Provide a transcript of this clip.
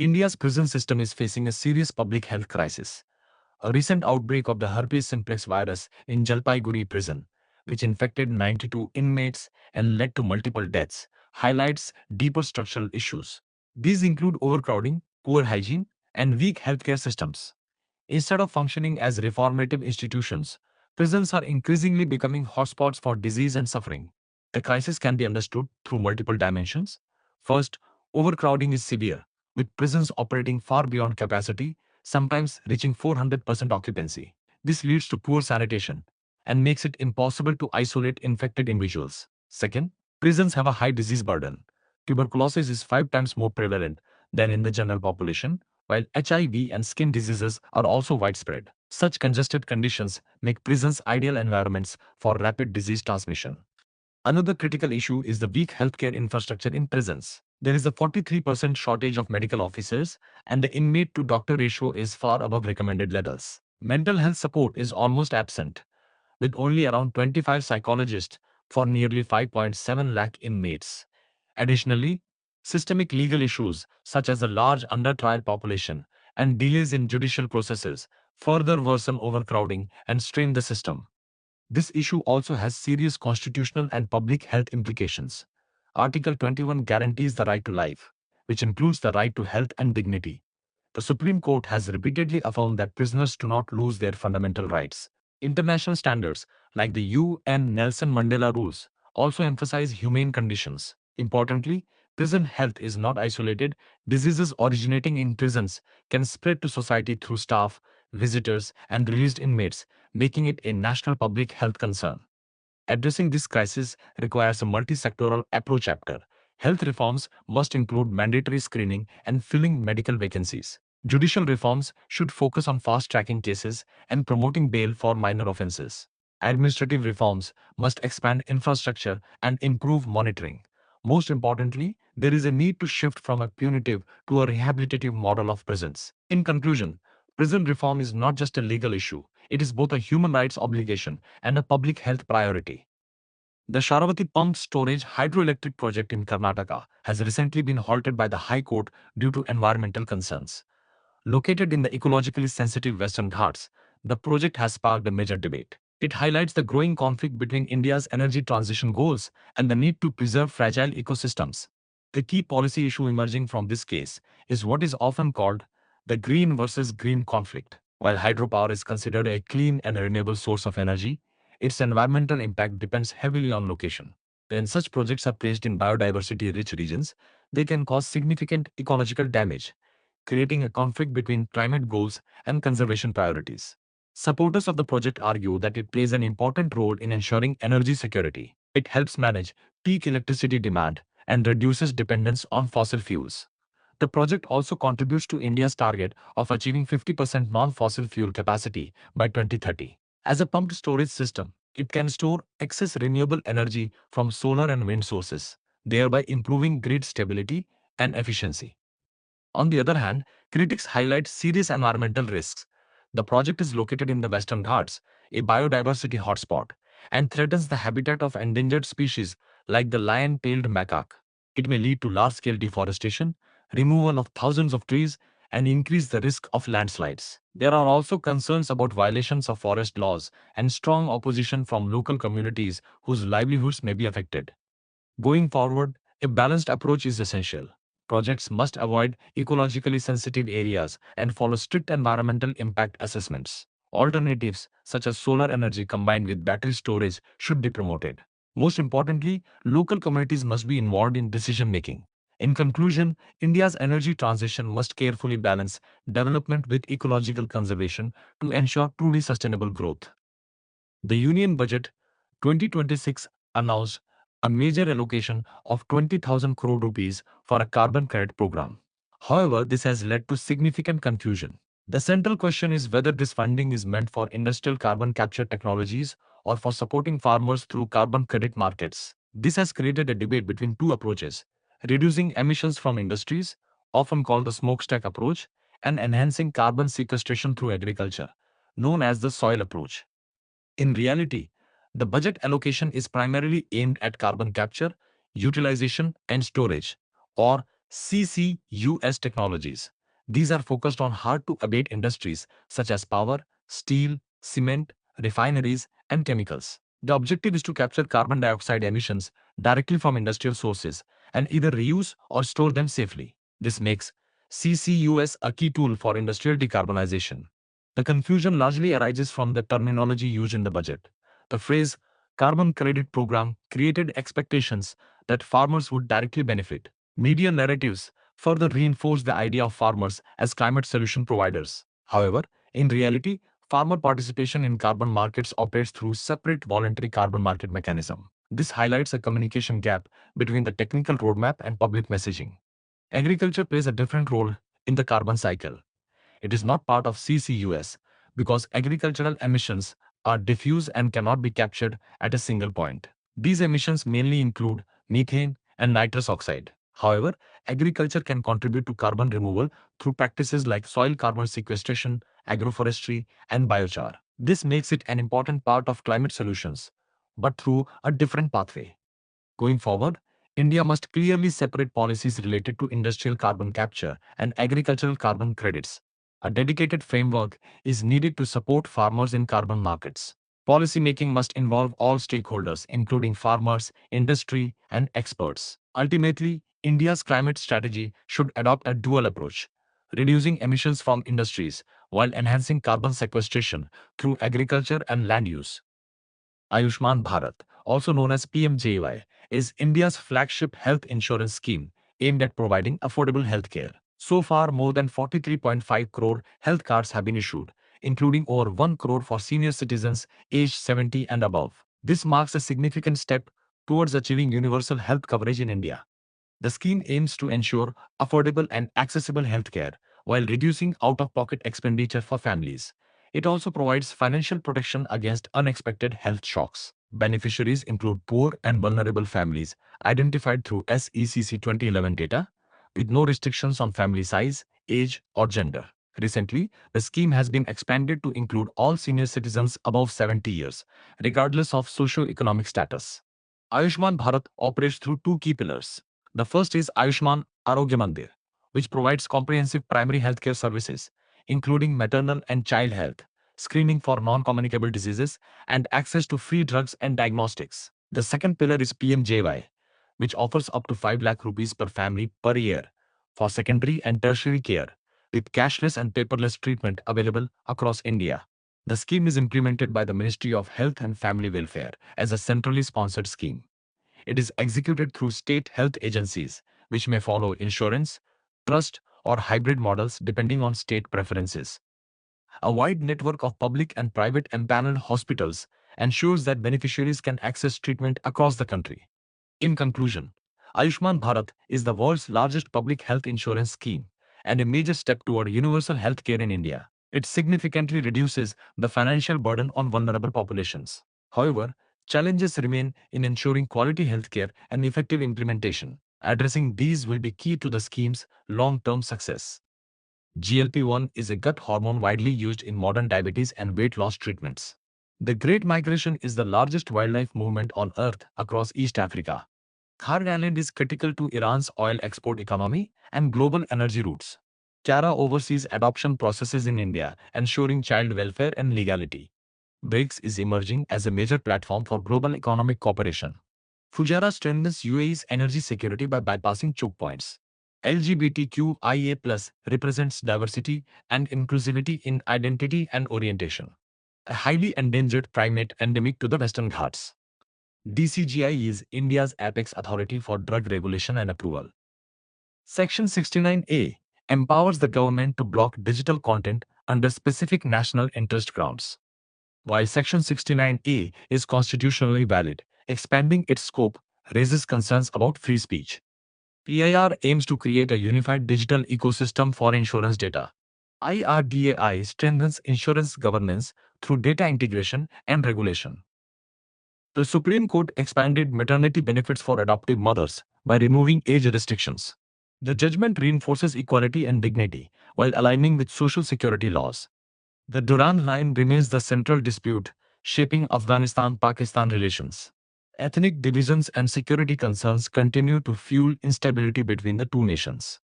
India's prison system is facing a serious public health crisis. A recent outbreak of the herpes simplex virus in Jalpaiguri prison, which infected 92 inmates and led to multiple deaths, highlights deeper structural issues. These include overcrowding, poor hygiene, and weak healthcare systems. Instead of functioning as reformative institutions, prisons are increasingly becoming hotspots for disease and suffering. The crisis can be understood through multiple dimensions. First, overcrowding is severe, with prisons operating far beyond capacity, sometimes reaching 400% occupancy. This leads to poor sanitation and makes it impossible to isolate infected individuals. Second, prisons have a high disease burden. Tuberculosis is 5 times more prevalent than in the general population, while HIV and skin diseases are also widespread. Such congested conditions make prisons ideal environments for rapid disease transmission. Another critical issue is the weak healthcare infrastructure in prisons. There is a 43% shortage of medical officers, and the inmate to doctor ratio is far above recommended levels. Mental health support is almost absent, with only around 25 psychologists for nearly 5.7 lakh inmates. Additionally, systemic legal issues such as a large under-trial population and delays in judicial processes further worsen overcrowding and strain the system. This issue also has serious constitutional and public health implications. Article 21 guarantees the right to life, which includes the right to health and dignity. The Supreme Court has repeatedly affirmed that prisoners do not lose their fundamental rights. International standards, like the UN Nelson Mandela Rules, also emphasize humane conditions. Importantly, prison health is not isolated. Diseases originating in prisons can spread to society through staff, visitors, and released inmates, making it a national public health concern. Addressing this crisis requires a multi-sectoral approach. Health reforms must include mandatory screening and filling medical vacancies. Judicial reforms should focus on fast-tracking cases and promoting bail for minor offenses. Administrative reforms must expand infrastructure and improve monitoring. Most importantly, there is a need to shift from a punitive to a rehabilitative model of prisons. In conclusion, prison reform is not just a legal issue, it is both a human rights obligation and a public health priority. The Sharavati Pumped Storage Hydroelectric Project in Karnataka has recently been halted by the High Court due to environmental concerns. Located in the ecologically sensitive Western Ghats, the project has sparked a major debate. It highlights the growing conflict between India's energy transition goals and the need to preserve fragile ecosystems. The key policy issue emerging from this case is what is often called the green versus green conflict. While hydropower is considered a clean and renewable source of energy, its environmental impact depends heavily on location. When such projects are placed in biodiversity-rich regions, they can cause significant ecological damage, creating a conflict between climate goals and conservation priorities. Supporters of the project argue that it plays an important role in ensuring energy security. It helps manage peak electricity demand and reduces dependence on fossil fuels. The project also contributes to India's target of achieving 50% non-fossil fuel capacity by 2030. As a pumped storage system, it can store excess renewable energy from solar and wind sources, thereby improving grid stability and efficiency. On the other hand, critics highlight serious environmental risks. The project is located in the Western Ghats, a biodiversity hotspot, and threatens the habitat of endangered species like the lion-tailed macaque. It may lead to large-scale deforestation, removal of thousands of trees, and increase the risk of landslides. There are also concerns about violations of forest laws and strong opposition from local communities whose livelihoods may be affected. Going forward, a balanced approach is essential. Projects must avoid ecologically sensitive areas and follow strict environmental impact assessments. Alternatives, such as solar energy combined with battery storage, should be promoted. Most importantly, local communities must be involved in decision making. In conclusion, India's energy transition must carefully balance development with ecological conservation to ensure truly sustainable growth. The Union Budget 2026 announced a major allocation of 20,000 crore rupees for a carbon credit program. However, this has led to significant confusion. The central question is whether this funding is meant for industrial carbon capture technologies or for supporting farmers through carbon credit markets. This has created a debate between two approaches: reducing emissions from industries, often called the smokestack approach, and enhancing carbon sequestration through agriculture, known as the soil approach. In reality, the budget allocation is primarily aimed at carbon capture, utilization, and storage, or CCUS technologies. These are focused on hard-to-abate industries such as power, steel, cement, refineries, and chemicals. The objective is to capture carbon dioxide emissions directly from industrial sources and either reuse or store them safely. This makes CCUS a key tool for industrial decarbonization. The confusion largely arises from the terminology used in the budget. The phrase carbon credit program created expectations that farmers would directly benefit. Media narratives further reinforce the idea of farmers as climate solution providers. However, in reality, farmer participation in carbon markets operates through separate voluntary carbon market mechanism. This highlights a communication gap between the technical roadmap and public messaging. Agriculture plays a different role in the carbon cycle. It is not part of CCUS because agricultural emissions are diffuse and cannot be captured at a single point. These emissions mainly include methane and nitrous oxide. However, agriculture can contribute to carbon removal through practices like soil carbon sequestration, agroforestry, and biochar. This makes it an important part of climate solutions, but through a different pathway. Going forward, India must clearly separate policies related to industrial carbon capture and agricultural carbon credits. A dedicated framework is needed to support farmers in carbon markets. Policymaking must involve all stakeholders, including farmers, industry, and experts. Ultimately, India's climate strategy should adopt a dual approach, reducing emissions from industries while enhancing carbon sequestration through agriculture and land use. Ayushman Bharat, also known as PMJY, is India's flagship health insurance scheme aimed at providing affordable healthcare. So far, more than 43.5 crore health cards have been issued, including over 1 crore for senior citizens aged 70 and above. This marks a significant step towards achieving universal health coverage in India. The scheme aims to ensure affordable and accessible healthcare while reducing out-of-pocket expenditure for families. It also provides financial protection against unexpected health shocks. Beneficiaries include poor and vulnerable families identified through SECC 2011 data, with no restrictions on family size, age, or gender. Recently, the scheme has been expanded to include all senior citizens above 70 years, regardless of socio-economic status. Ayushman Bharat operates through two key pillars. The first is Ayushman Arogya Mandir, which provides comprehensive primary healthcare services, including maternal and child health, screening for non-communicable diseases, and access to free drugs and diagnostics. The second pillar is PMJY, which offers up to 5 lakh rupees per family per year for secondary and tertiary care, with cashless and paperless treatment available across India. The scheme is implemented by the Ministry of Health and Family Welfare as a centrally sponsored scheme. It is executed through state health agencies, which may follow insurance, trust, or hybrid models depending on state preferences. A wide network of public and private empaneled hospitals ensures that beneficiaries can access treatment across the country. In conclusion, Ayushman Bharat is the world's largest public health insurance scheme and a major step toward universal health care in India. It significantly reduces the financial burden on vulnerable populations. However, challenges remain in ensuring quality healthcare and effective implementation. Addressing these will be key to the scheme's long-term success. GLP-1 is a gut hormone widely used in modern diabetes and weight loss treatments. The Great Migration is the largest wildlife movement on Earth across East Africa. Kharg Island is critical to Iran's oil export economy and global energy routes. CARA oversees adoption processes in India, ensuring child welfare and legality. BRICS is emerging as a major platform for global economic cooperation. Fujairah strengthens UAE's energy security by bypassing choke points. LGBTQIA+ represents diversity and inclusivity in identity and orientation. A highly endangered primate endemic to the Western Ghats. DCGI is India's apex authority for drug regulation and approval. Section 69A empowers the government to block digital content under specific national interest grounds. While Section 69A is constitutionally valid, expanding its scope raises concerns about free speech. PIR aims to create a unified digital ecosystem for insurance data. IRDAI strengthens insurance governance through data integration and regulation. The Supreme Court expanded maternity benefits for adoptive mothers by removing age restrictions. The judgment reinforces equality and dignity while aligning with social security laws. The Durand Line remains the central dispute shaping Afghanistan-Pakistan relations. Ethnic divisions and security concerns continue to fuel instability between the two nations.